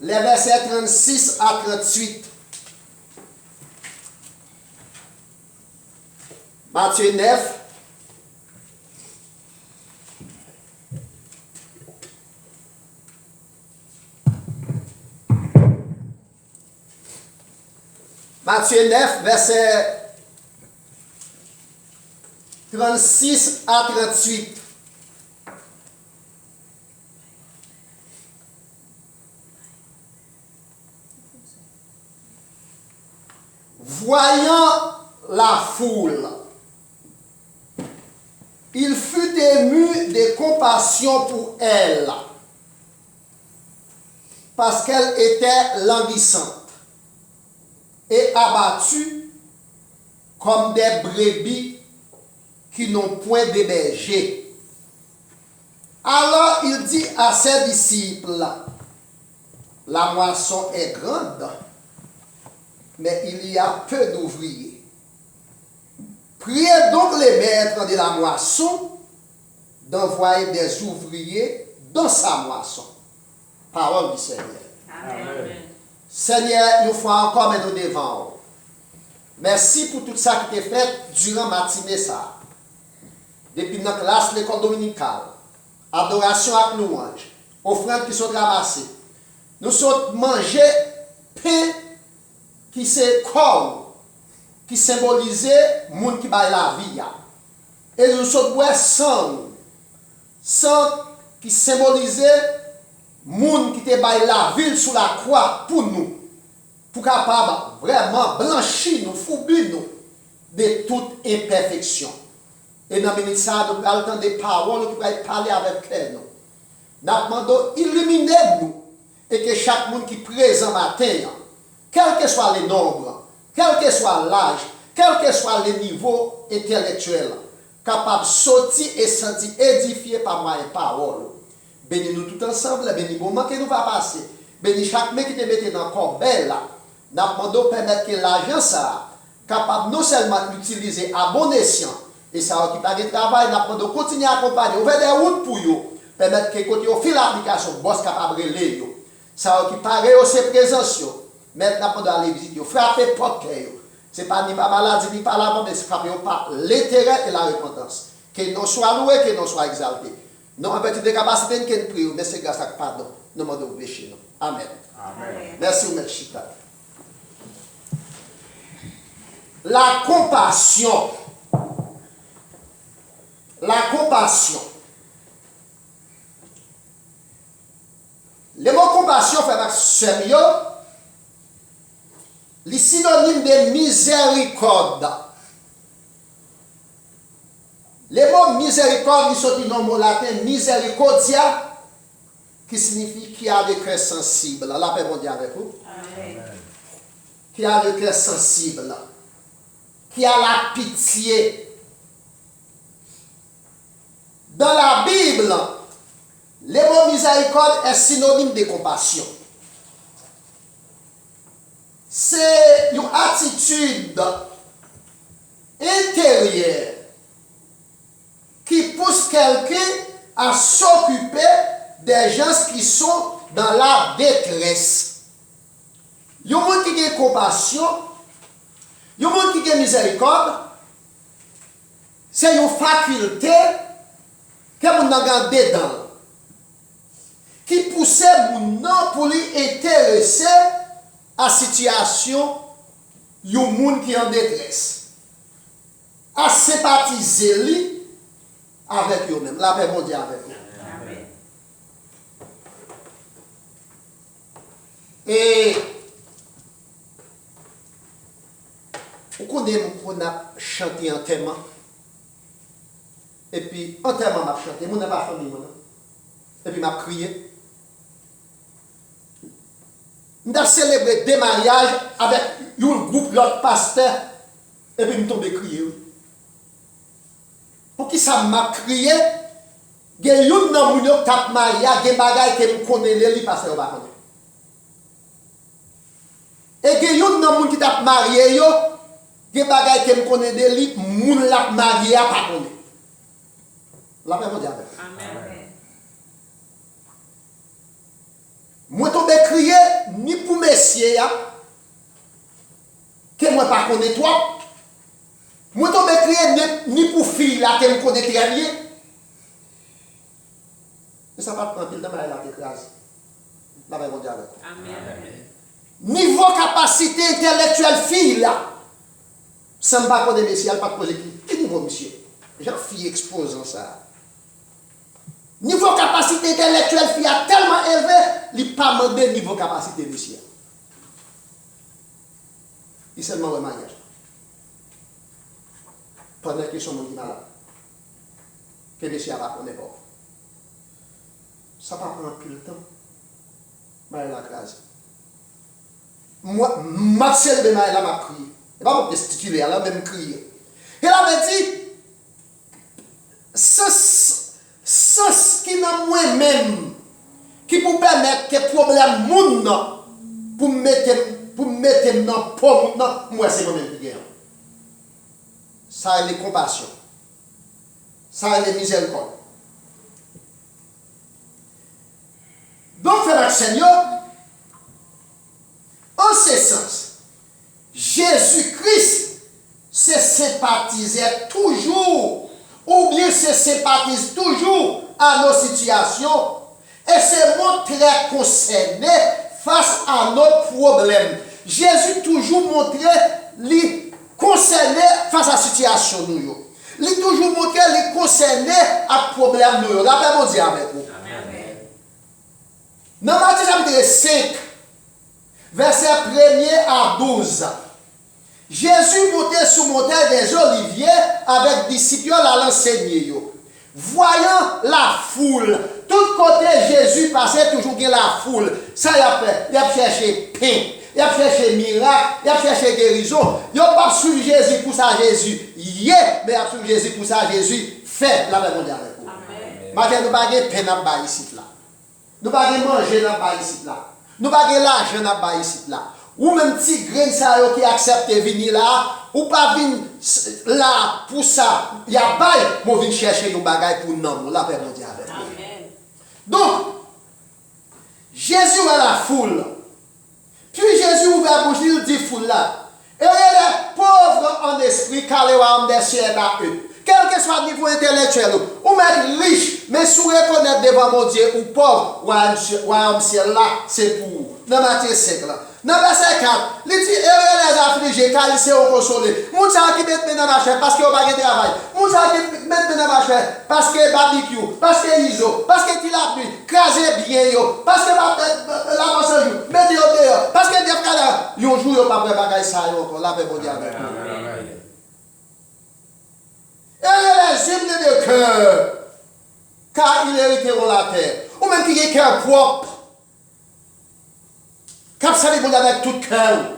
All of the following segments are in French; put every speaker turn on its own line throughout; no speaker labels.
les versets 36 à 38. Matthieu 9. Matthieu 9, verset 36 à 38. Voyant la foule, il fut ému de compassion pour elle, parce qu'elle était languissante et abattue comme des brebis qui n'ont point de berger. Alors il dit à ses disciples, la moisson est grande, mais il y a peu d'ouvriers. Priez donc les maîtres de la moisson d'envoyer des ouvriers dans sa moisson. Parole du Seigneur.
Amen.
Seigneur, une fois encore, nous devant. Merci pour tout ça qui est fait durant la matinée. Ça. Depuis notre classe, l'école dominicale, adoration à louange, offrandes qui sont ramassées. Nous sommes mangé pain qui c'est corps, qui symbolisait le monde qui baille la vie. Et nous sommes boire sang qui symbolisait monde qui te baille la ville sous la croix pour nous, pour capable vraiment blanchir nous, foubir nous de toute imperfection. Et dans le ministère, nous allons entendre des paroles qui vont parler avec nous. Nous demandons illuminez-nous et que chaque monde qui est présent matin, quel que soit le nombre, quel que soit l'âge, quel que soit le niveau intellectuel, capable de sortir et sentir édifié par ma parole. Bénis nous tout ensemble, bénis le moment que nous va passer. Bénis chaque mec qui te mette dans le corps belle. Nous demandons permettre que l'argent ça capable non seulement d'utiliser à bon escient, et ça qui pas de travail, nous demandons continuer à accompagner, ouvrir des routes pour eux, permettre que côté au fil l'application, boss capable de relayer. Ça qui paraît aussi présence. Maintenant, nous aller visiter, frapper porte. Ce n'est pas ni par maladie, ni par la mort, mais c'est frapper par l'intérêt et la repentance. Que nous soyons loués, que nous soyons exaltés. Nous avons petite capacité de prier, mais c'est grâce à pardon. Nous demandons péché. Amen.
Amen.
Merci, Melchita. La compassion. La compassion. Le mot compassion, frère sérieux, le synonyme de miséricorde. Le mot miséricorde, il sorti dans le mot latin misericordia, qui signifie qui a le cœur sensible. La paix mondiale avec vous.
Amen.
Qui a le cœur sensible. Qui a la pitié. Dans la Bible, le mot miséricorde est synonyme de compassion. C'est une attitude intérieure qui pousse quelqu'un à s'occuper des gens qui sont dans la détresse. Il y a un monde qui a compassion, il y a un monde qui a miséricorde, c'est une faculté que vous avez dedans, qui pousse mon pour lui intéresser à la situation du monde qui est en détresse, à sympathiser lui avec eux-mêmes. La paix mondiale avec eux.
Amen.
Et vous connaissez, on a chanté un thème. Et puis, en thème, on a chanté. On n'a pas famille. Et puis, on a crié. On a célébré des mariages avec un groupe, l'autre pasteur. Et puis, nous tombons crier. Pour qui ça m'a crié? Il y a un homme qui a marié, il y a des bagages qui me connaissent, les pasteurs ne connaissent pas. Et il y a un homme qui a marié, il y a des bagages qui me connaissent, les gens qui a marié, pas connaissent. La paix mondiale.
Amen.
Moi, je crié. messieurs, que moi pas connais toi. Moi tombe crier ni pour fille là que me connais très bien. Mais ça va prendre pile de mal à t'écraser. La paix mondiale. Amen. Niveau capacité intellectuelle fille là. Ça ne va pas connaître messieurs, elle pas poser qui niveau monsieur. Jean fille exposant ça. Niveau capacité intellectuelle fille a tellement élevé, il pas demandé niveau capacité monsieur. Il seulement un mariage. Pendant que son monde malade. Que monsieur va connaître pas. Ça va prendre plus de temps. Mais la crase. Moi, Marcel de Maëla m'a crié. Et pas pour gesticuler, elle a même crié. Elle avait dit, ce qui n'a moi-même, qui peut permettre que problème monde pour mettre dans pour moi c'est moi-même qui gagne. Ça est les compassion. Ça est les miséricorde. Donc, frère Seigneur, en ce sens, Jésus-Christ se sympathisait toujours, ou bien se sympathise toujours à nos situations, et se montrait concerné face à nos problèmes. Jésus toujours montrait les concerné face à la situation nous. Il toujours montré les concerné à problème nous. La paix mon Dieu avec vous. Dans Matthieu chapitre 5, verset 1er à 12, Jésus montait sur montagne des Oliviers avec disciples à l'enseigner. Voyant la foule, tout côté Jésus passait toujours bien la foule. Ça y a fait, il a cherché pain, il a cherché miracle, il a cherché guérison. Il n'a pas suivi Jésus pour ça Jésus. Mais il a suivi Jésus pour ça Jésus. Fait la paix mondiale avec vous. Maintenant, nous n'avons pas de pain ici là. Nous n'avons pas de manger ici là. Nous n'avons pas de l'argent ici là. Ou même petit grain ça qui accepte de venir là, ou pas venir là pour ça. Il y a pas pour venir chercher nos bagages pour nous, la paix mondiale avec nous. Donc, Jésus à la foule. Puis Jésus ouvre la bouche, il dit foule là. Et les pauvres en esprit, car les royaumes des cieux est à eux. Quel que soit le niveau intellectuel, ou même riche, mais sous reconnaître devant mon Dieu, ou pauvre, royaume ciel là, c'est pour vous. Dans Matthieu 5 là. Dans verset 4, il dit, les affligés, car ils seront consolés. Moun sa qui met dans ma chair parce qu'ils n'ont pas de travail. Moun sa qui met dans ma chair parce que barbecue, parce que iso, parce que tu l'as pris, crasé bien yo, parce que la masse joue, mettez au dehors, parce que des frères, ils ont joué au pas préparer ça encore, la paix mondiale. Et les hymnes de cœur, car ils hériteront la terre. Ou même qui est cœur propre. Quand ça les avec tout cœur.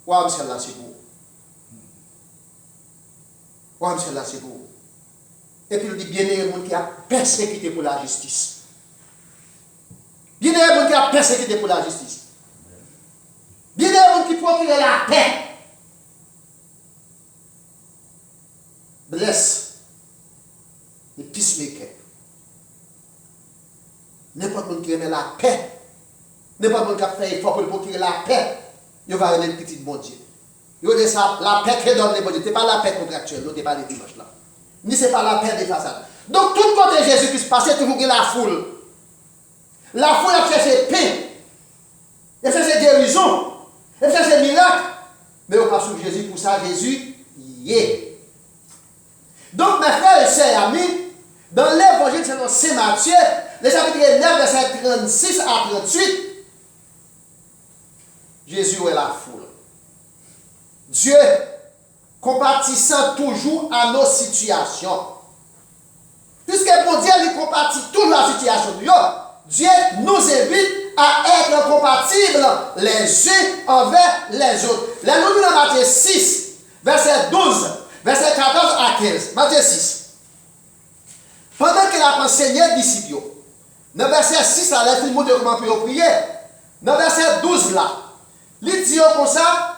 Ouah, celle-là, c'est beau. Ouah, celle-là, c'est beau. Et puis il dit, bien-aimé, le monde qui a persécuté pour la justice. Bien-aimé, le monde qui a persécuté pour la justice. Bien-aimé, le monde qui procure la paix. Blesse les peacemakers. N'importe qui aime la paix, n'importe qui a fait effort pour procurer la paix, il va aller le petit bon Dieu. Il dit ça, la paix que donne les bon Dieu, ce n'est pas la paix contractuelle, ce n'est pas les dimanches là. Ni ce n'est pas la paix des façades. Donc, tout côté Jésus-Christ passait toujours la foule. La foule a cherché paix, elle a cherché guérison, elle a cherché miracle. Mais on pas sur Jésus pour ça, Jésus y est. Donc, mes frères et sœurs amis, dans l'évangile selon Saint Matthieu, le chapitre 9, verset 36 à 38, Jésus est la foule. Dieu compatissant toujours à nos situations. Puisque pour Dieu, il compatit toujours à la situation de Dieu nous invite à être compatibles les uns envers les autres. La nous dans Matthieu 6, verset 12, verset 14 à 15. Matthieu 6. Pendant qu'il a enseigné les disciples, dans verset 6, là, il montre comment on peut prier. Dans verset 12, là, il dit comme ça,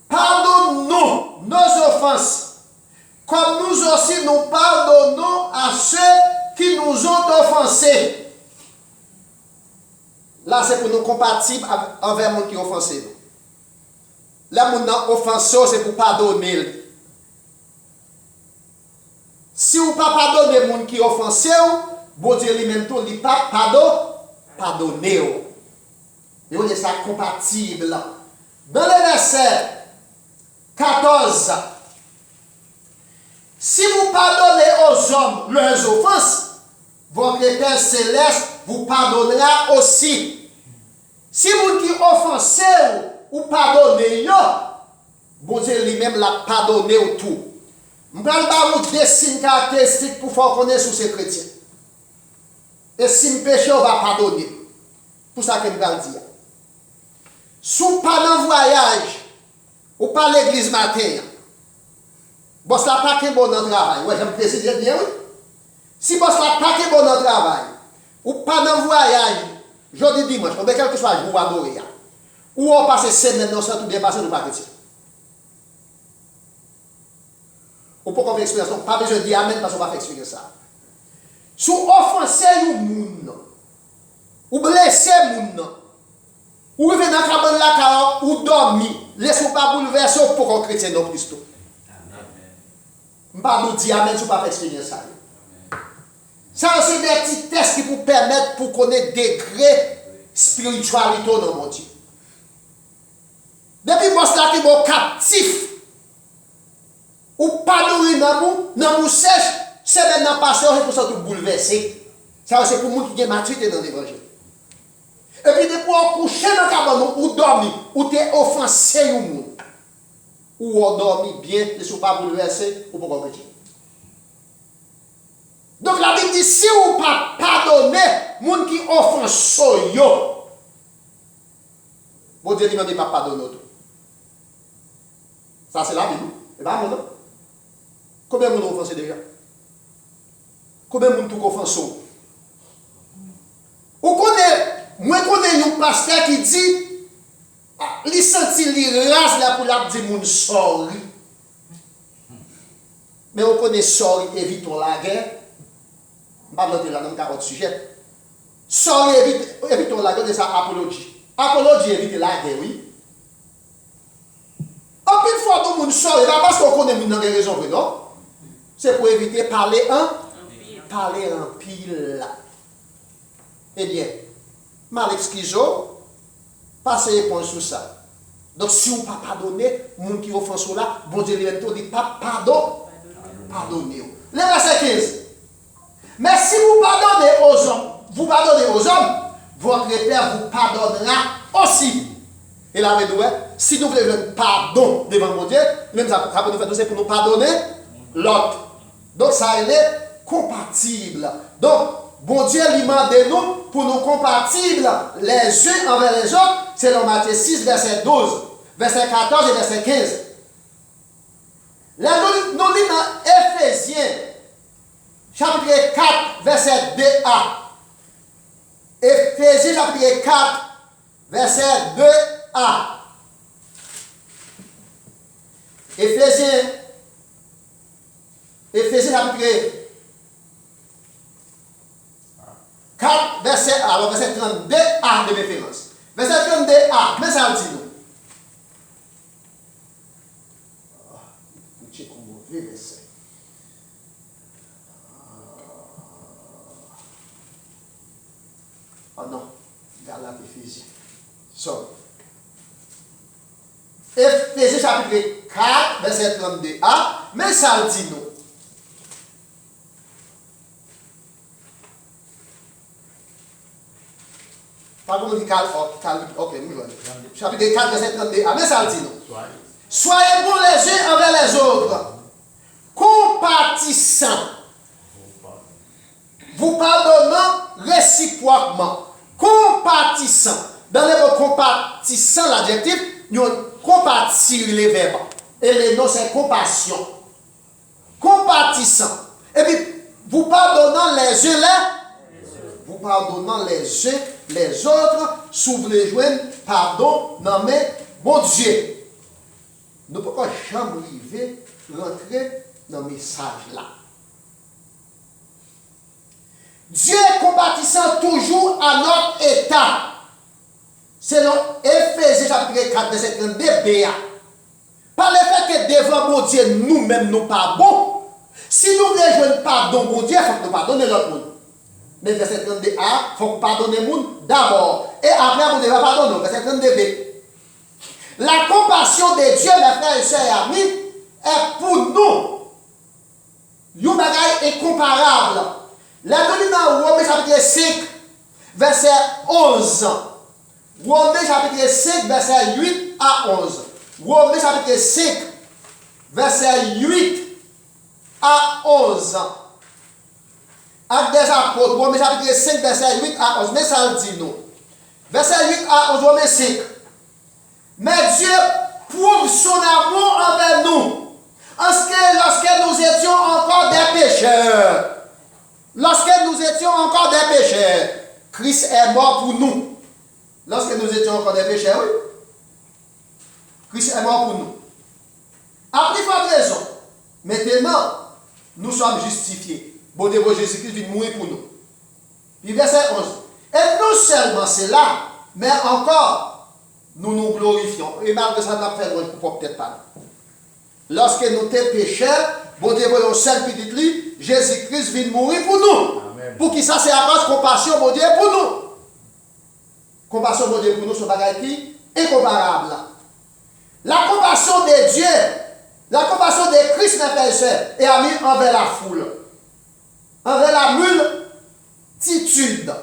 pardonne-nous nos offenses, comme nous aussi nous pardonnons à à ceux qui nous ont offensés. Là, c'est pour nous compatibles envers les gens qui ont offensé. Les gens qui ont offensé, c'est pour pardonner. Si vous ne pardonnez pas les gens qui ont offensé, bon Dieu lui-même tout, il ne pas pardonner. Et on est ça compatible. Dans le verset 14, si vous pardonnez aux hommes leurs offenses, votre Père céleste vous pardonnera aussi. Si vous qui offensez ou pardonnez, bon Dieu lui-même l'a pardonné au tout. Je vais vous des signes caractéristiques pour faire connaître sur ces chrétiens. Et si je péché, on va pardonner. Pour ça que je vais dire. Si vous pas dans voyage, ou pas l'église matin, boss la pas bon dans le travail. Ouais, j'aime préciser bien, oui. Si boss la pas bon dans le travail, ou pas dans voyage, jeudi dimanche, comme quel que soit le jour adoré, ou on passe semaine dans ça, tout bien passé, nous pas chrétien. Ou pour qu'on fait expérience, pas besoin de dire amen parce qu'on va faire expérience ça. Si vous offensez un monde, ou blessez un monde, ou venez dans la cabane là, ou dormir, laissez-vous pas bouleverser pour qu'on chrétien dans Christ. Je ne vais pas nous dire amen si vous ne pas faire expérience ça. Ça, c'est des petits tests qui vous permettent pour connaître des degrés spiritualité dans mon Dieu. Depuis que vous êtes captif, ou pas nourrir dans mon sèche, c'est maintenant passé, c'est pour ça que vous bouleversez. Ça, c'est pour nous qui ont maturité dans l'évangile. Et puis, depuis qu'on couche dans le cabane, ou dormir, ou t'es offensé au monde, ou on dormit bien, ne sont pas bouleversés, ou pas chrétien. Donc la Bible dit, si vous ne pas pardonner, les gens qui offensent, bon Dieu ne dit pas pardonner. Ça c'est la Bible. Et pas moi non. Combien de gens ont offensé déjà? Combien de gens ont offensé? Moi je connais un pasteur qui dit, il sentit il rase là pour la dire mon sorry. Mais on connaît sorry, évitons la guerre. Je ne vais pas là dans 40 sujets. Sorry, évitons la guerre, c'est ça, apologie. Apologie, éviter la guerre, oui. En plus, fois, tout le monde sorry, pas parce qu'on connaît dans des raisons, non? C'est pour éviter parler en pile. Eh bien, mal excuse, passez point sur ça. Donc, si vous ne pas pardonner, les gens qui offensent là, bon Dieu, il dit pas pardonnez. Le verset 15. Mais si vous pardonnez aux hommes, votre Père vous pardonnera aussi. Et là, si nous voulons un pardon devant mon Dieu, même ça peut nous faire c'est pour nous pardonner l'autre. Donc, ça est compatible. Donc, bon Dieu lui demande nous pour nous compatibles les uns envers les autres. C'est dans Matthieu 6, verset 12, verset 14 et verset 15. Là, nous lisons dans Éphésiens, chapitre 4, verset 2a. Éphésiens, chapitre 4, verset 2a. Éphésiens, chapitre 4, verset 32a de référence. Verset 32a, mais ça dit nous. Écoutez, comment mauvais verset. Oh non, Galates, Éphésiens. So, Éphésiens chapitre 4, verset 32a, mais ça dit nous. Pas comme on dit ok, chapitre 4, verset 32a, mais ça dit nous. Soyez bons les uns envers les autres, compatissants, vous pardonnant réciproquement, compatissant. Dans les mots compatissant, l'adjectif, nous compatir les verbes. Et les noms, c'est compassion. Compatissant. Et puis, vous pardonnant les uns vous pardonnant les uns les autres, si vous voulez joindre pardon, non mais bon Dieu. Nous ne pouvons jamais rentrer dans le message là. Dieu est compatissant toujours à notre état. Selon Éphésiens chapitre 4, verset 32, BA. Par le fait que devant mon Dieu, nous-mêmes, nous pas bons. Si nous voulons jouer pardon, bon Dieu, il faut que nous pardonnions l'autre monde. Mais verset 32a, il faut que nous pardonnions le monde d'abord. Et après, on devra pardonner. Verset 32b. La compassion de Dieu, mes frères et sœurs et amis, est pour nous. Yon bagay est comparable. La donnée dans Romains chapitre 5, verset 11. Romains chapitre 5, verset 8 à 11. Romains chapitre 5, verset 8 à 11. Actes des apôtres, Romains chapitre 5, verset 8 à 11. Mais ça le dit nous. Verset 8 à 11, Romains 5. Mais Dieu prouve son amour envers nous. Lorsque nous étions encore des pécheurs. Lorsque nous étions encore des pécheurs. Christ est mort pour nous. Lorsque nous étions encore des pécheurs, oui. Christ est mort pour nous. A plus forte raison. Maintenant, nous sommes justifiés. Bon Dieu, Jésus-Christ vient mourir pour nous. Puis verset 11. Et non seulement cela, mais encore, nous nous glorifions. Et malgré ça, nous avons fait loin pour peut-être pas. Lorsque nous étions pécheurs, bon Dieu, voyons seul petit lit, Jésus-Christ vient mourir pour nous. Amen. Pour qui ça, c'est à cause de compassion, bon Dieu, pour nous. Compassion, bon Dieu, pour nous, c'est un bagage qui est incomparable. La compassion de Dieu, la compassion de Christ, mes frères et sœurs, est amis envers la foule. Envers la multitude.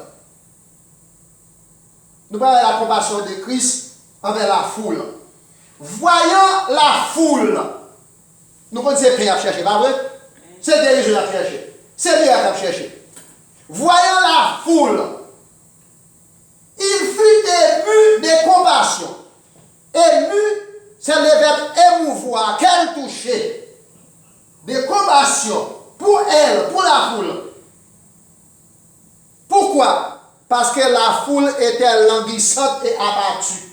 Nous parlons de la compassion de Christ envers la foule. Voyant la foule, nous connaissons Père à chercher, pas vrai? C'est dirigeant à chercher. C'est Dieu à chercher. Voyant la foule, il fut ému de compassion. Ému, c'est le verbe émouvoir, qu'elle touchait. De compassion pour elle, pour la foule. Pourquoi? Parce que la foule était languissante et abattue.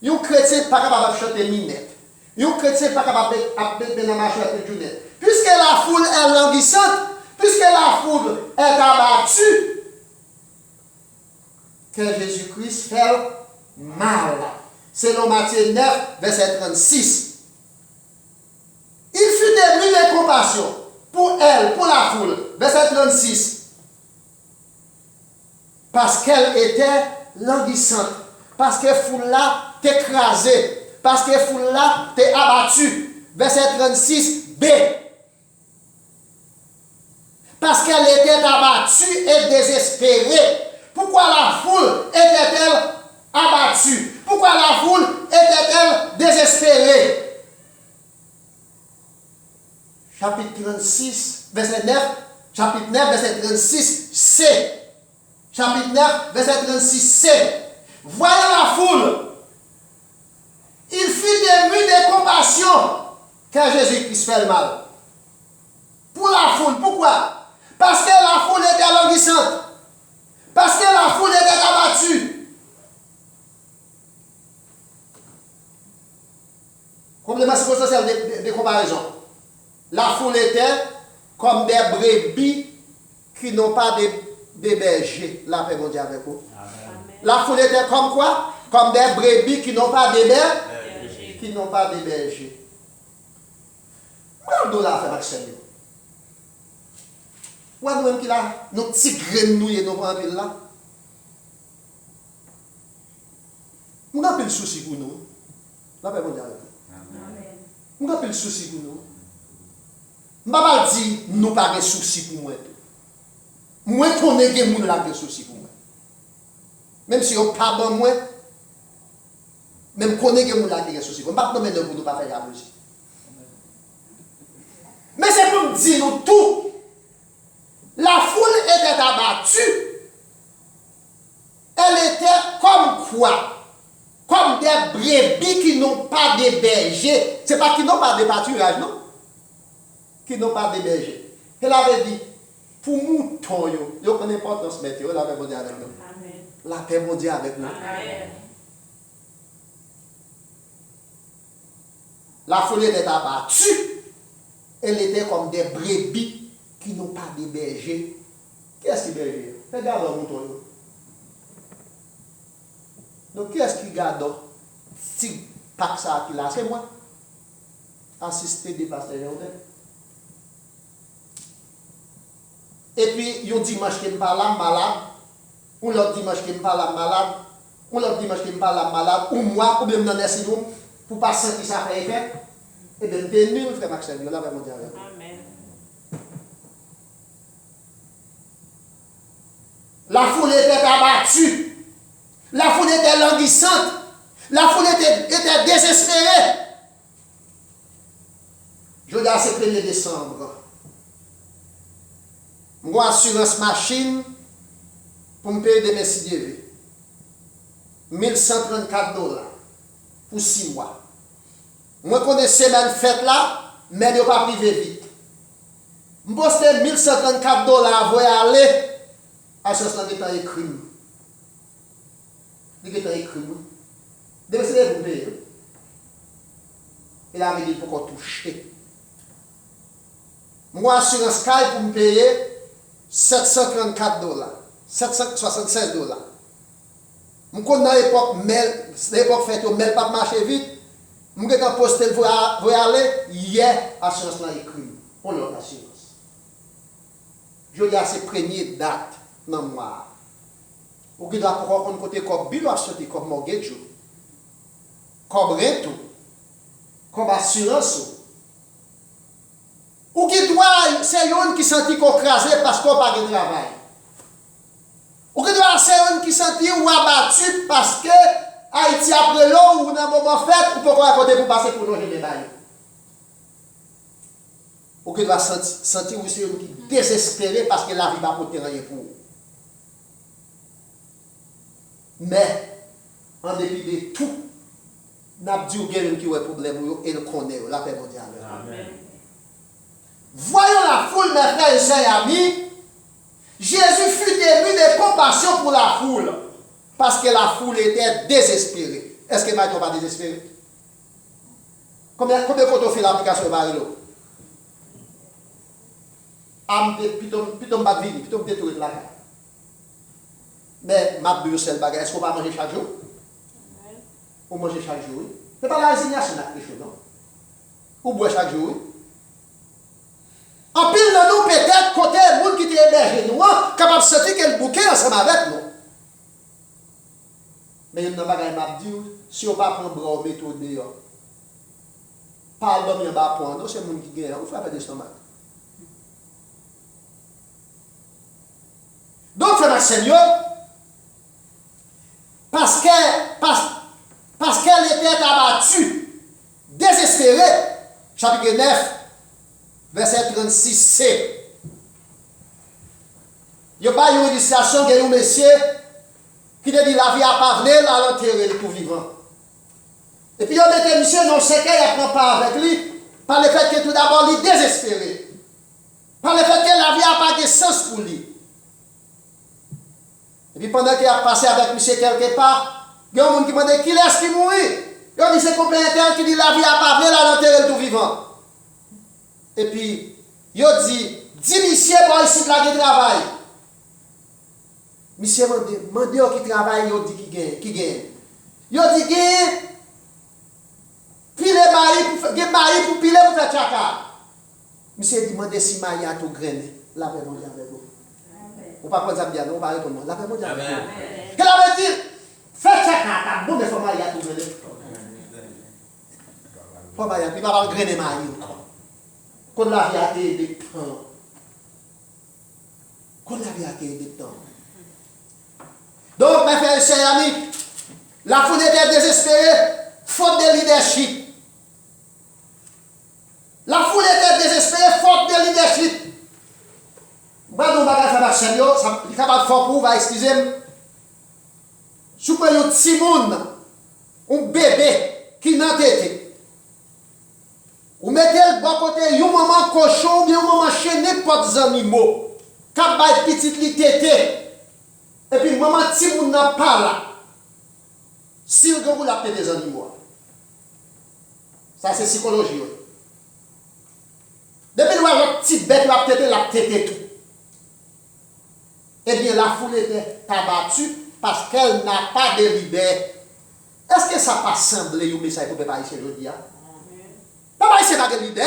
Un chrétien n'est pas capable de chanter minette. Un chrétien n'est pas capable de marcher avec une journée. Puisque la foule est languissante, puisque la foule est abattue, que Jésus-Christ fait mal. Selon Matthieu 9, verset 36. Il fut ému de compassion pour elle, pour la foule. Verset 36. Parce qu'elle était languissante. Parce que la foule là t'écrasée. Parce que la foule là t'est abattue. Verset 36b. Parce qu'elle était abattue et désespérée. Pourquoi la foule était-elle abattue? Pourquoi la foule était-elle désespérée? Chapitre 36, verset 9. Chapitre 9, verset 36c. Chapitre 9, verset 36c. Voyant la foule, il fut ému de compassion car Jésus-Christ fait le mal. Pour la foule, pourquoi? Parce que la foule était languissante. Parce que la foule était abattue. Complément circonstanciel de comparaison. La foule était comme des brebis qui n'ont pas de berger. La paix, mon Dieu, avec vous. Amen. La foule était comme quoi? Comme des brebis qui n'ont pas de berger. Qui n'ont pas de berger. Moi, on doit faire action. Moi, nous-mêmes qui là, nos petits grenouilles et nos vampires là. On n'a pas le souci pour nous. La paix, mon Dieu, avec vous. On n'a pas le souci pour nous. Je ne vais pas dire nous pas de souci pour moi. Moi, je connais des gens qui ont des soucis pour moi. Même si on pas bon moi, même je connais des gens qui ont des soucis pour moi. Je ne vais pas pour nous pas faire la musique. Mais c'est pour me dire nous tout. La foule était abattue. Elle était comme quoi? Comme des brebis qui n'ont pas de berger. Ce n'est pas qui n'ont pas de pâturage, non? Qui n'ont pas de berger. Elle avait dit, pour mouton, yo connaît l'importance de mettre, la paix mondiale avec nous. Amen. La paix mondiale avec nous. Amen. La foule était abattue. Elle était comme des brebis qui n'ont pas de berger. Qu'est-ce qui berger? Regarde mon mouton. Donc, qui est-ce qui garde si pas ça qui là? C'est moi. Assister des pasteurs. Et puis, il y a un dimanche qui me parle malade, ou l'autre dimanche qui me parle malade, ou l'autre dimanche qui me parle malade, ou moi, ou même dans les signes, pour pas sentir ça fait effet. Et bien, t'es nul, frère Maxime, là, vraiment dire.
Amen.
La foule était abattue. La foule était languissante. La foule était désespérée. Je dis à ce 1er décembre. Moi, assurance machine pour me payer des messi DV. $1134 pour 6 mois. Moi, connais semaine fête là, mais je ne pas privé vite. Je poste $1134 pour aller à ce moment là écrit. Il est écrit. Dès c'est vous payer. Il a dit pour qu'on touche. Moi, assurance Sky pour me payer $734. $776. Je connais dans l'époque mail, l'époque fait au mail pas marcher vite. Je vais poster pour aller hier assurance là écrit. On l'a assurance. Je dis à ces premières dates dans le mois. Ou qui doit pouvoir un côté comme bilan à sortir comme mortgage, comme rento, comme assurance. Ou qui doit, c'est un qui sentit qu'on crasé parce qu'on n'a pas de travail. Ou qui doit, c'est un qui sentit ou abattu parce que Haïti après l'eau ou dans un moment fait, ou pourquoi raconter pour passer pour nous les bails. Ou qui doit sentir ou c'est un qui désespéré parce que la vie va porter rien pour vous. Mais, en dépit de tout, n'a dit qu'il y a un problème et le connaît, la paix mondiale.
Amen.
Voyons la foule, mes frères et sœurs amis. Jésus fut ému de compassion pour la foule, parce que la foule était désespérée. Est-ce que Marie n'est pas désespéré? Combien de fois on fait l'application de Marilo? Plutôt pas vini, plutôt détruire la carte. Mais ma bulle c'est le bagage. Est-ce qu'on va manger chaque jour? On mange chaque jour. Ce n'est pas la résignation là, quelque chose, non? Ou boire chaque jour. En pile de nous, peut-être, côté le monde qui était hébergé, nous, capable de sentir quel bouquet ensemble avec nous. Mais il y a un bagage m'a dit, si on ne prend pas bras, méthode dehors. Parle d'homme, il n'y a pas point, non, c'est le monde qui gagne, on frappe des stomacs. Donc, frère Seigneur, parce qu'elle était abattue, désespérée, chapitre 9, verset 36c. Il n'y a pas une illustration, il y a un monsieur qui te dit la vie à pas venir, à l'enterrer le tout vivant. Et puis il y a un monsieur non c'est qu'il ne prend pas avec lui, par le fait que tout d'abord il est désespéré. Par le fait que la vie n'a pas de sens pour lui. Et puis pendant qu'il a passé avec monsieur quelque part, il y a un monde qui m'a dit qui est-ce qui mourit? Il a dit c'est complémentaire qui dit la vie n'a pas venir, à l'enterrer le tout vivant. Et puis, il a dit, 10 monsieur pour ici de la travail. Monsieur m'a dit qui travaille, il a dit qui gagne. Il a dit qui pile mari pour piler pour faire chaka. Monsieur a demandé si mari a tout grainé. La paix mondiale avec vous. On ne va pas prendre ça bien, on va répondre. La paix mondiale avec vous. Qu'elle avait dit, faites chaka, bon, mais il faut mari a tout grainé. Il faut mari a tout grainé. Il va pas grainer mari. Qu'on la vie a été des temps. Qu'on la vie a été des temps. Donc, mes frères et sœurs amis, la foule était désespérée, faute de leadership. La foule était désespérée, faute de leadership. Bah, nous, bagage à Seigneur, ça est capable de faire pour vous, va excuser-moi. Si vous prenez un petit monde, un bébé qui n'a été. Ou mettez le bon côté, un moment cochon, bien un moment chien, n'importe animaux. Quand vous petit li tété, et puis maman si vous n'avez pas là, si vous l'appelez des animaux. Ça c'est psychologie. Depuis que vous avez une petite bête, vous avez la tété tout. eh bien la foule était abattue parce qu'elle n'a pas de leader. Est-ce que ça pas semblé un message pour le peuple haïtien aujourd'hui? Papa haïtien n'a pas de leader.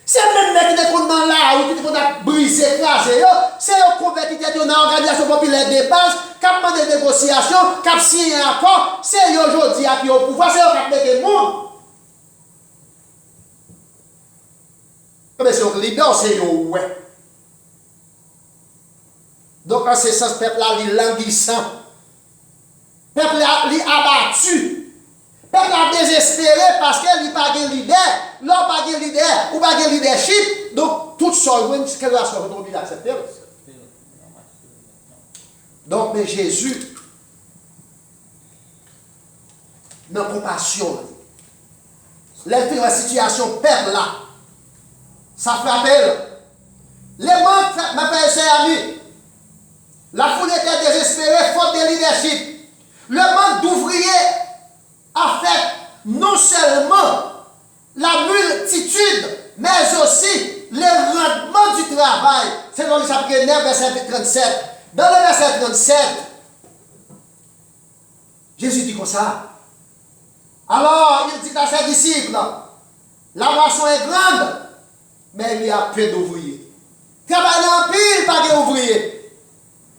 C'est même mec qui est dans la rue, qui est brisé, écrasé, c'est eux convertis qui sont dans l'organisation populaire de base, qui ont demandé des négociations, qui ont signé un accord, c'est eux aujourd'hui qui ont au pouvoir, c'est eux qui ont mis le monde. Mais c'est eux leader, c'est eux, ouais. Donc en ce sens, le peuple là, il est languissant. Le peuple là, il est abattu. Le peuple a désespéré parce qu'il n'y a pas de leader. L'homme n'a pas de leader ou pas de leadership. Donc, tout seul, quelle relation vous obligé d'accepter? Donc, mais Jésus, dans la compassion, la situation perd là. Ça frappe. Les membres, ma frère et amis, la foule était désespérée, faute de leadership. Le manque d'ouvriers a fait non seulement la multitude, mais aussi le rendement du travail. C'est dans le chapitre 9, verset 37. Dans le verset 37, Jésus dit comme ça. Alors, il dit à ses disciples, la moisson est grande, mais il y a peu d'ouvriers. Travail en pile, pas d'ouvriers.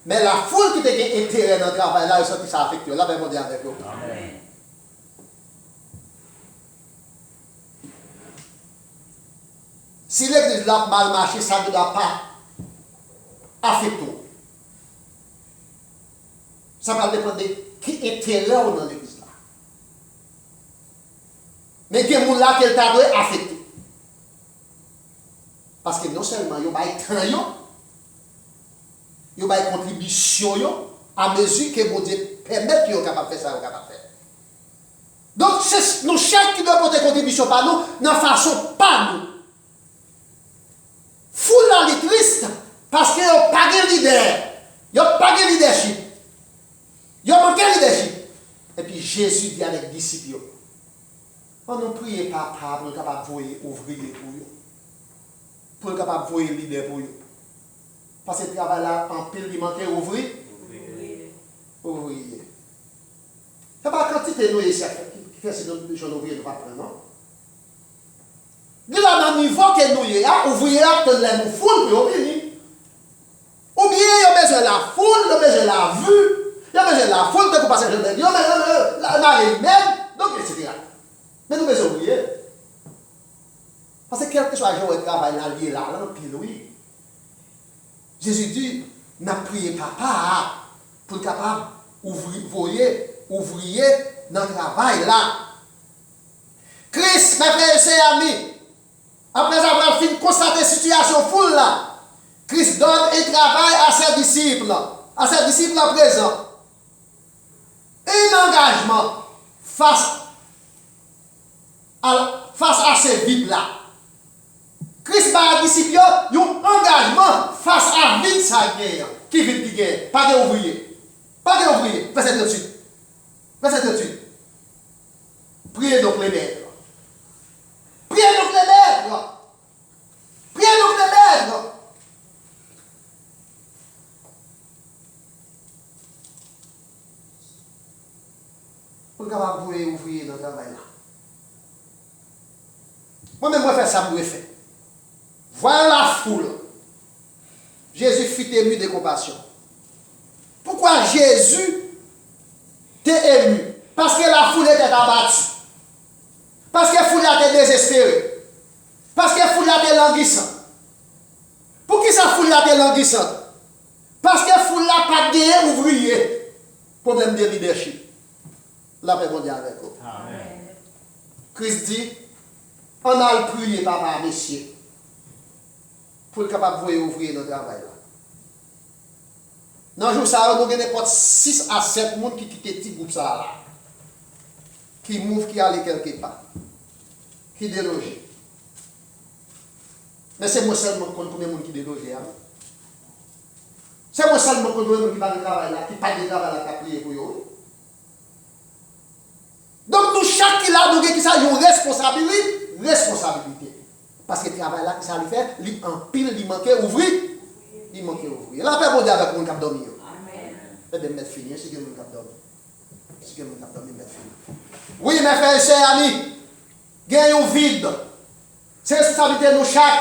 Mais la foule qui était intérêt dans le travail, là, ils sont tous affectés. Là, ben, on dit avec eux. Amen. Si l'église a mal marché, ça ne doit pas affecter. Ça va dépendre de qui était là dans l'église là. Mais il y a des gens là qui sont affectés. Parce que non seulement ils ont des temps, ils ont des contributions à mesure que mon Dieu permet qu'ils soient capables de faire ça, ils sont capables de faire. Donc, c'est nous chaque qui doit porter contribution par nous, dans façon pas nous. Foule là, les triste parce qu'ils n'ont pas de leader. Ils n'ont pas de leadership. Ils ont manqué de leadership. Et puis Jésus dit avec les disciples, on ne prie pas pour être capable de voir ouvrier pour eux. Pour être capable de voir leader pour eux. Parce que le travail là, en pile, il manque ouvrier. Ouvrier. Ce n'est pas la quantité de nous ici qui fait que les gens ouvriers ne vont pas prendre, non? Nous dans le niveau que nous sommes, ouvriers qui nous foule pour venir. Ou bien, il y a besoin de la foule, il y a besoin de la vue, il y a besoin de la foule pour passer le jour de Dieu, mais même, donc, etc. Mais nous besoin d'ouvriers. Parce que quel que soit le jour de travail, là, il est là, puis oui. Jésus dit, n'a prié papa pour être capable ouvrier dans le travail là. Christ, mes frères et sœurs amis, après avoir fini de constater la situation foule là, Christ donne un travail à ses disciples à présent. Un engagement face à ces vides là. Christ va à disciples un engagement face à vide ça qui vide qui gagne. Pas d'ouvrier. Pas d'ouvrier. Verset 38. Verset 38. Priez donc les maîtres. Priez donc les maîtres. Priez donc les maîtres. Pour capable de ouvrier dans le travail là. Moi-même, moi, faire ça pour faire. Voilà la foule. Jésus fut ému de compassion. Pourquoi Jésus t'est ému? Parce que la foule était abattue. Parce que la foule était désespérée. Parce que la foule était languissante. Pour qui sa foule était languissante? Parce que la foule n'a pas de ouvrier. Problème de leadership. La paix mondiale avec vous. Amen. Christ dit, on a le prier, papa, messieurs, pour être capable de ouvrir notre travail là. Dans le jour ça, nous avons 6 à 7 personnes qui quittent petit groupe ça là. Qui mouvent, qui allent quelque part. Qui délogent. Mais c'est moi seulement qui connais combien de monde qui déloge. C'est moi seulement qui connais combien de monde qui va de travail là, qui pas de travail là, qui a prié pour eux. Donc nous, chaque qui là, nous avons une responsabilité. Parce que le travail là, qui ça lui fait, il en pile, il manquait ouvrir. il manque ouvrir. La paix, bon Dieu, avec mon cap dormi.
Amen.
Eh bien, mettre fini, c'est que mon cap dormi. C'est que mon cap dormi, mettre fini. Oui, mes frères et sœurs, amis, gagnons vide. C'est responsabilité de nous chaque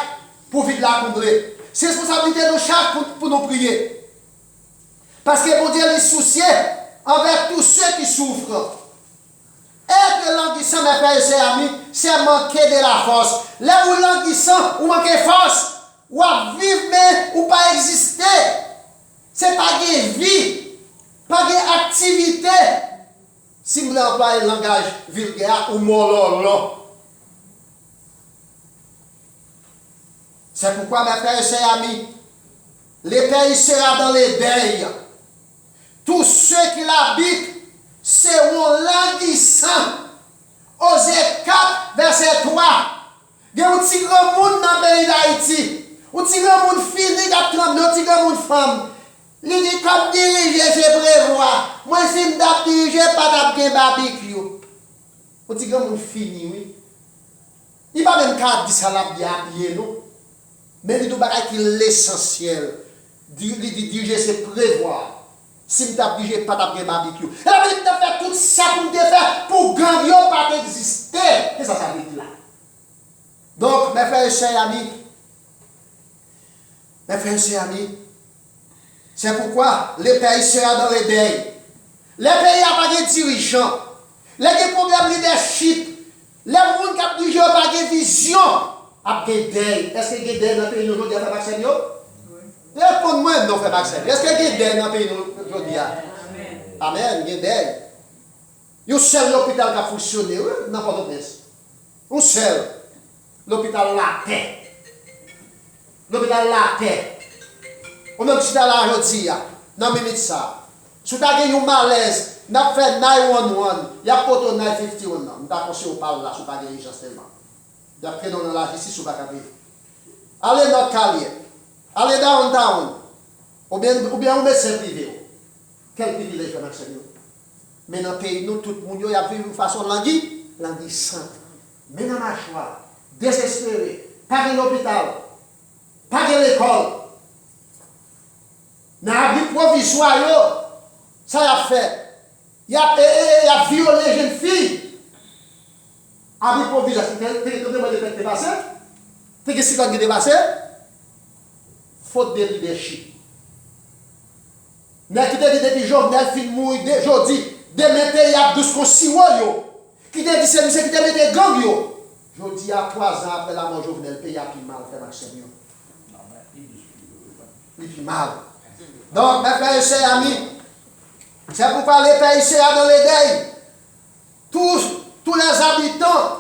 pour vide la combler. C'est responsabilité de nous chaque pour nous prier. Parce que bon Dieu est soucié envers tous ceux qui souffrent. Être languissant, mes frères et sœurs, amis, c'est manquer de la force. Là où languissant, ou manquer force, ou à vivre, mais ou pas exister. C'est pas de vie, pas d'activité. Si vous employez le langage vulgaire ou mololo. C'est pourquoi, mes frères et sœurs, amis, le pays sera dans les deuils. Tous ceux qui l'habitent seront languissants. Osée 4, verset 3. Il y a un petit grand monde dans le pays d'Haïti. Un petit grand monde fini qui a tremblé, un petit grand monde femme. Il dit, comme diriger, je prévois. Moi, si je ne dirige pas de barbecue. Un petit grand monde fini, oui. Il va même pas dire ça là, bien, non. Mais il doit être l'essentiel. Diriger, c'est prévoir. Si je ne dirige pas de barbecue. Et là, il doit faire tout ça pour te faire, pour gagner, pas exister. Et ça veut dire là. Donc, mes frères et sœurs amis, c'est pourquoi le pays sera dans les deuils. Le pays n'a pas de dirigeants. Il y a des problèmes de leadership. Les gens qui ont dirigé pas de vision. Après deuil. Est-ce qu'il y a des deuils dans le pays aujourd'hui à faire vaccin? Répondez-moi, non, fait vaccin. Est-ce qu'il y a des deuils dans le pays aujourd'hui? Amen, il y a des deuils. Il y a un seul hôpital qui a fonctionné, n'importe où. Un seul. L'hôpital La Paix. L'hôpital La Paix. On a dit là aujourd'hui, dans les médecins. Si vous avez un malaise, vous avez fait 911, il y a pas de 951. Vous avez conseillé de parler là, si vous n'avez pas d'urgence tellement. Vous avez pris dans la justice, si vous n'avez pas vivre. Allez dans le Calier. Allez downtown. Ou bien un médecin privé. Quel privilège pour l'accès. Mais dans le pays, nous, tout le monde a vécu de façon languissante. Mais dans ma choix, désespéré, pas de l'hôpital, pas de l'école. Dans l'abri provisoire, ça a fait. Il a violé les jeunes filles. Abri provisoire, c'est comment il est passé? C'est que c'est qui est passé? Faute de leadership. N'a quitté depuis Jovenel film mourir aujourd'hui, demain il y a 12 consignants qui te dit c'est qui te met gang yo. Je dis à 3 ans après la mort Jovenel, le pays a plus mal fait Maxime. Il fait mal. Donc, mes frères et sœurs amis, c'est pourquoi les pays sera dans les deuils.